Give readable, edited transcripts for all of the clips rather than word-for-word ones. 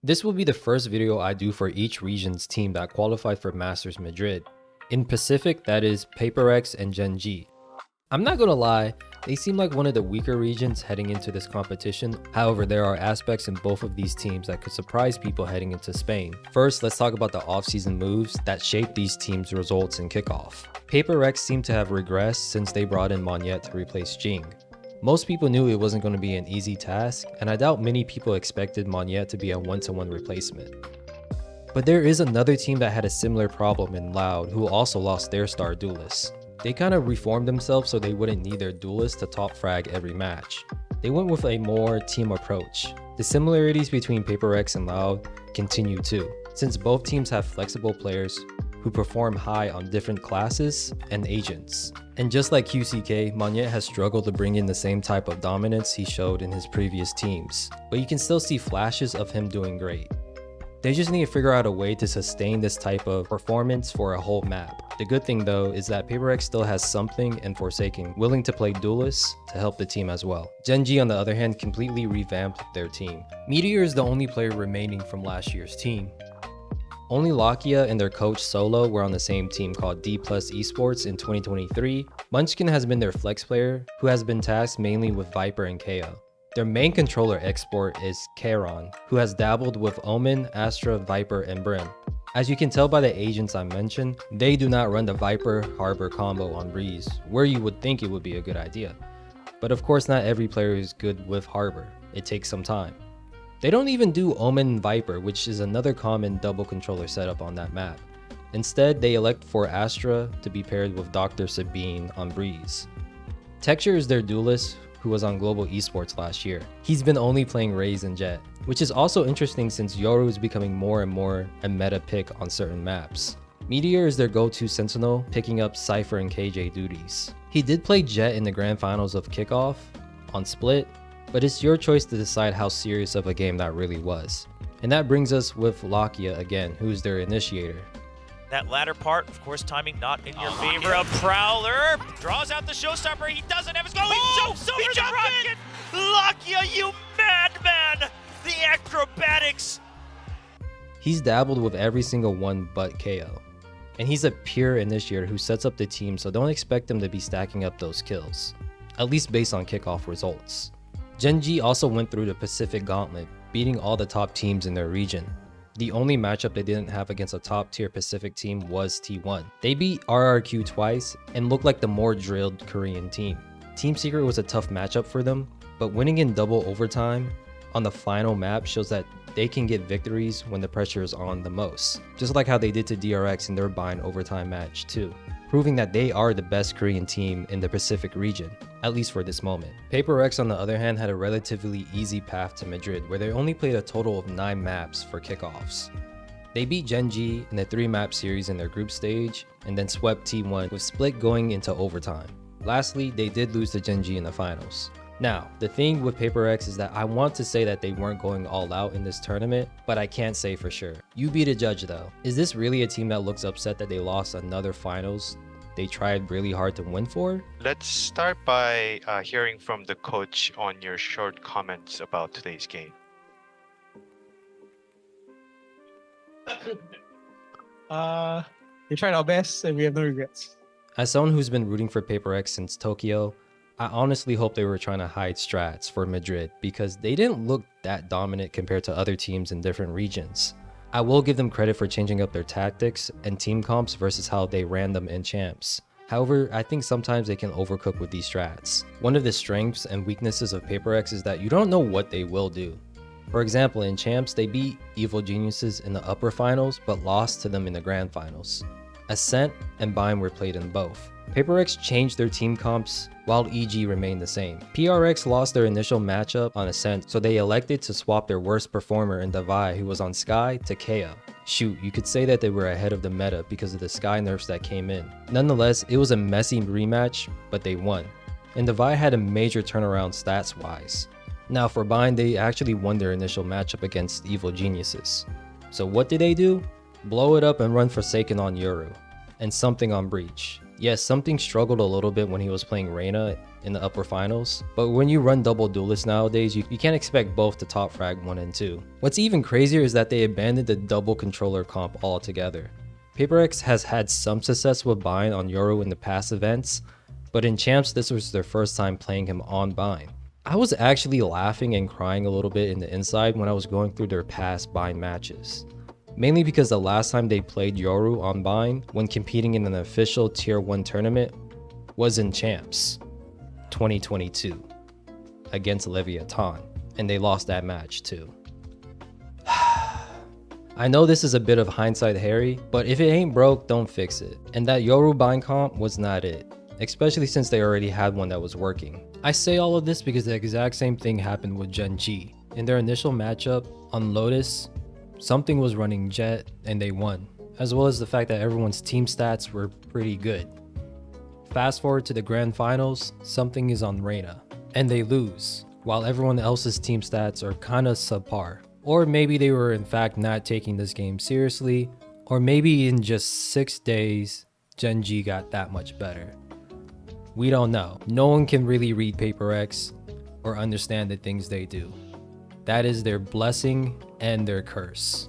This will be the first video I do for each region's team that qualified for Masters Madrid. In Pacific, that is PaperX and Gen G. I'm not gonna lie, they seem like one of the weaker regions heading into this competition. However, there are aspects in both of these teams that could surprise people heading into Spain. First, let's talk about the off-season moves that shaped these teams' results in kickoff. PaperX seemed to have regressed since they brought in Monyet to replace Jing. Most people knew it wasn't going to be an easy task, and I doubt many people expected Monyet to be a one-to-one replacement. But there is another team that had a similar problem in Loud, who also lost their star duelist. They kind of reformed themselves so they wouldn't need their duelist to top frag every match. They went with a more team approach. The similarities between PaperX and Loud continue too, since both teams have flexible players who perform high on different classes and agents. And just like QCK, Monyet has struggled to bring in the same type of dominance he showed in his previous teams, but you can still see flashes of him doing great. They just need to figure out a way to sustain this type of performance for a whole map. The good thing though is that PaperX still has something in Forsaken willing to play duelists to help the team as well. Gen G on the other hand completely revamped their team. Meteor is the only player remaining from last year's team. Only Lakia and their coach Solo were on the same team called D+ Esports in 2023. Munchkin has been their flex player, who has been tasked mainly with Viper and KO. Their main controller export is Charon, who has dabbled with Omen, Astra, Viper, and Brim. As you can tell by the agents I mentioned, they do not run the Viper Harbor combo on Breeze, where you would think it would be a good idea. But of course not every player is good with Harbor, it takes some time. They don't even do Omen and Viper, which is another common double controller setup on that map. Instead, they elect for Astra to be paired with Dr. Sabine on Breeze. Texture is their duelist, who was on Global Esports last year. He's been only playing Raze and Jet, which is also interesting since Yoru is becoming more and more a meta pick on certain maps. Meteor is their go-to sentinel, picking up Cypher and KJ duties. He did play Jet in the grand finals of Kickoff on Split, but it's your choice to decide how serious of a game that really was. And that brings us with Lakia again, who's their initiator. That latter part, of course, timing not in your favor. A Prowler draws out the showstopper. He doesn't have his goal. He jumps over the rocket. Lakia, you madman! The acrobatics. He's dabbled with every single one but KO. And he's a pure initiator who sets up the team, so don't expect him to be stacking up those kills, at least based on kickoff results. Gen G also went through the Pacific Gauntlet, beating all the top teams in their region. The only matchup they didn't have against a top tier Pacific team was T1. They beat RRQ twice and looked like the more drilled Korean team. Team Secret was a tough matchup for them, but winning in double overtime on the final map shows that they can get victories when the pressure is on the most, just like how they did to DRX in their bind overtime match too, proving that they are the best Korean team in the Pacific region, at least for this moment. PaperX on the other hand had a relatively easy path to Madrid, where they only played a total of 9 maps for kickoffs. They beat Gen G in a 3-map series in their group stage, and then swept T1 with Split going into overtime. Lastly, they did lose to Gen G in the finals. Now, the thing with PaperX is that I want to say that they weren't going all out in this tournament, but I can't say for sure. You be the judge though. Is this really a team that looks upset that they lost another finals they tried really hard to win for? Let's start by hearing from the coach on your short comments about today's game. We tried our best and we have no regrets. As someone who's been rooting for PaperX since Tokyo, I honestly hope they were trying to hide strats for Madrid because they didn't look that dominant compared to other teams in different regions. I will give them credit for changing up their tactics and team comps versus how they ran them in champs. However, I think sometimes they can overcook with these strats. One of the strengths and weaknesses of PaperX is that you don't know what they will do. For example, in champs, they beat Evil Geniuses in the upper finals but lost to them in the grand finals. Ascent and Bind were played in both. PaperX changed their team comps while EG remained the same. PRX lost their initial matchup on Ascent, so they elected to swap their worst performer in Davai, who was on Sky, to KO. Shoot, you could say that they were ahead of the meta because of the Sky nerfs that came in. Nonetheless, it was a messy rematch, but they won. And Davai had a major turnaround stats-wise. Now for Bind, they actually won their initial matchup against Evil Geniuses. So what did they do? Blow it up and run Forsaken on Yoru, and something on Breach. Yes, something struggled a little bit when he was playing Reyna in the upper finals. But when you run double duelists nowadays, you can't expect both to top frag 1 and 2. What's even crazier is that they abandoned the double controller comp altogether. PaperX has had some success with Bind on Yoru in the past events, but in Champs this was their first time playing him on Bind. I was actually laughing and crying a little bit in the inside when I was going through their past Bind matches. Mainly because the last time they played Yoru on Bind when competing in an official Tier 1 tournament was in Champs 2022 against Leviathan, and they lost that match too. I know this is a bit of hindsight Harry, but if it ain't broke, don't fix it. And that Yoru Bind comp was not it, especially since they already had one that was working. I say all of this because the exact same thing happened with Gen G. In their initial matchup on Lotus, something was running Jet and they won, as well as the fact that everyone's team stats were pretty good. Fast forward to the grand finals, something is on Reyna, and they lose, while everyone else's team stats are kinda subpar. Or maybe they were in fact not taking this game seriously, or maybe in just 6 days, Gen G got that much better. We don't know. No one can really read PaperX or understand the things they do. That is their blessing and their curse.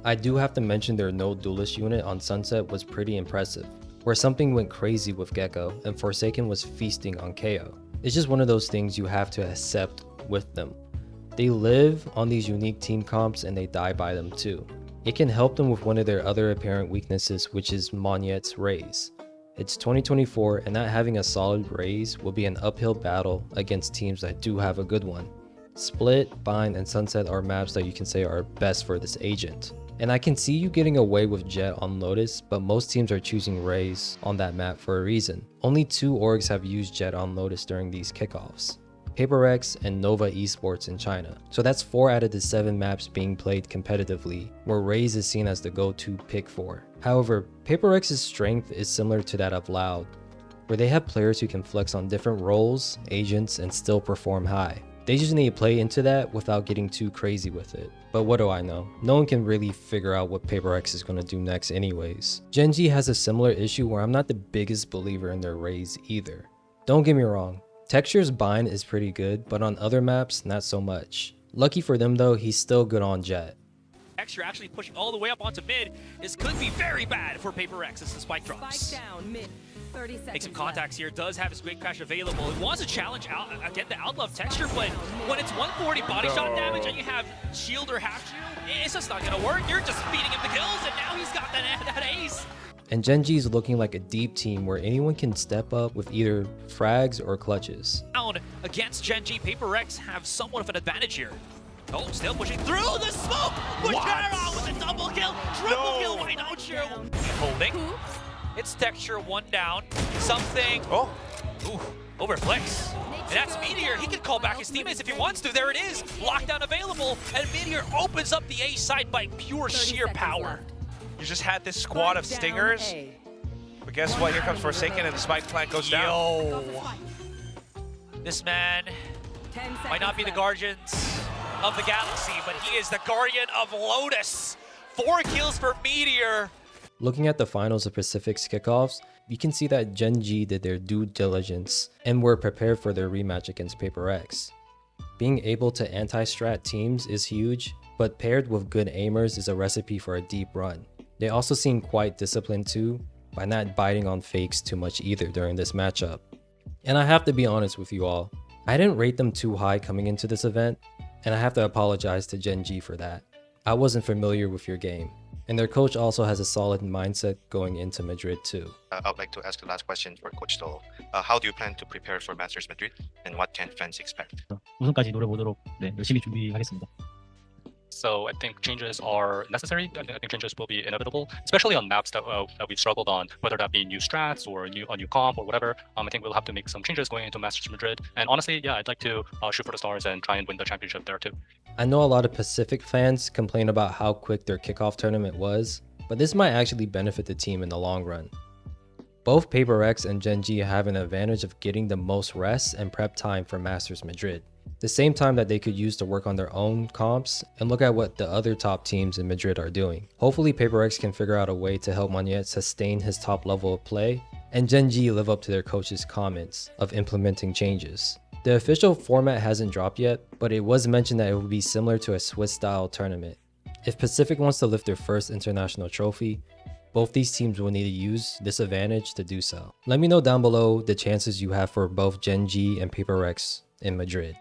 I do have to mention their no duelist unit on Sunset was pretty impressive, where something went crazy with Gecko and Forsaken was feasting on KO. It's just one of those things you have to accept with them. They live on these unique team comps and they die by them too. It can help them with one of their other apparent weaknesses, which is Monyet's Raise. It's 2024 and not having a solid Raise will be an uphill battle against teams that do have a good one. Split, Bind, and Sunset are maps that you can say are best for this agent. And I can see you getting away with Jet on Lotus, but most teams are choosing Raze on that map for a reason. Only 2 orgs have used Jet on Lotus during these kickoffs: PaperX and Nova Esports in China. So that's 4 out of the 7 maps being played competitively, where Raze is seen as the go-to pick for. However, PaperX's strength is similar to that of Loud, where they have players who can flex on different roles, agents, and still perform high. They just need to play into that without getting too crazy with it. But what do I know? No one can really figure out what PaperX is going to do next anyways. Gen G has a similar issue where I'm not the biggest believer in their Raze either. Don't get me wrong, Texture's Bind is pretty good, but on other maps, not so much. Lucky for them though, he's still good on Jet. Texture actually pushing all the way up onto mid. This could be very bad for PaperX as the spike drops. Spike down mid. 30 seconds Make some contacts here, does have his Great Crash available. It wants to challenge out again the Outlove Texture, but when it's 140 body shot damage and you have shield or half shield, it's just not gonna work. You're just feeding him the kills, and now he's got that ace. And Gen G is looking like a deep team where anyone can step up with either frags or clutches. Down against Gen G, PaperX have somewhat of an advantage here. Oh, still pushing through the smoke! Bujara with a double kill, triple kill, why don't you? Holding. It's Texture, 1 down. Something. Oh. Ooh, overflicks. And that's Meteor. He can call back his teammates if he wants to. There it is. Lockdown available. And Meteor opens up the A side by pure sheer power. You just had this squad of stingers. But guess what? Here comes Forsaken and the spike plant goes down. Yo. This man might not be the Guardians of the Galaxy, but he is the Guardian of Lotus. 4 kills for Meteor. Looking at the finals of Pacific's kickoffs, you can see that Gen G did their due diligence and were prepared for their rematch against PaperX. Being able to anti-strat teams is huge, but paired with good aimers is a recipe for a deep run. They also seem quite disciplined too, by not biting on fakes too much either during this matchup. And I have to be honest with you all, I didn't rate them too high coming into this event, and I have to apologize to Gen G for that. I wasn't familiar with your game. And their coach also has a solid mindset going into Madrid too. I'd like to ask the last question for Coach Dole. How do you plan to prepare for Masters Madrid, and what can fans expect? 우승까지 노려보도록 열심히 준비하겠습니다. So I think changes are necessary. I think changes will be inevitable, especially on maps that we've struggled on, whether that be new strats or a new comp or whatever. I think we'll have to make some changes going into Masters Madrid. And honestly, yeah, I'd like to shoot for the stars and try and win the championship there too. I know a lot of Pacific fans complain about how quick their kickoff tournament was, but this might actually benefit the team in the long run. Both PaperX and Gen G have an advantage of getting the most rest and prep time for Masters Madrid, the same time that they could use to work on their own comps and look at what the other top teams in Madrid are doing. Hopefully PaperX can figure out a way to help Monyet sustain his top level of play and Gen G live up to their coach's comments of implementing changes. The official format hasn't dropped yet, but it was mentioned that it will be similar to a Swiss-style tournament. If Pacific wants to lift their first international trophy, both these teams will need to use this advantage to do so. Let me know down below the chances you have for both Gen G and Paper Rex in Madrid.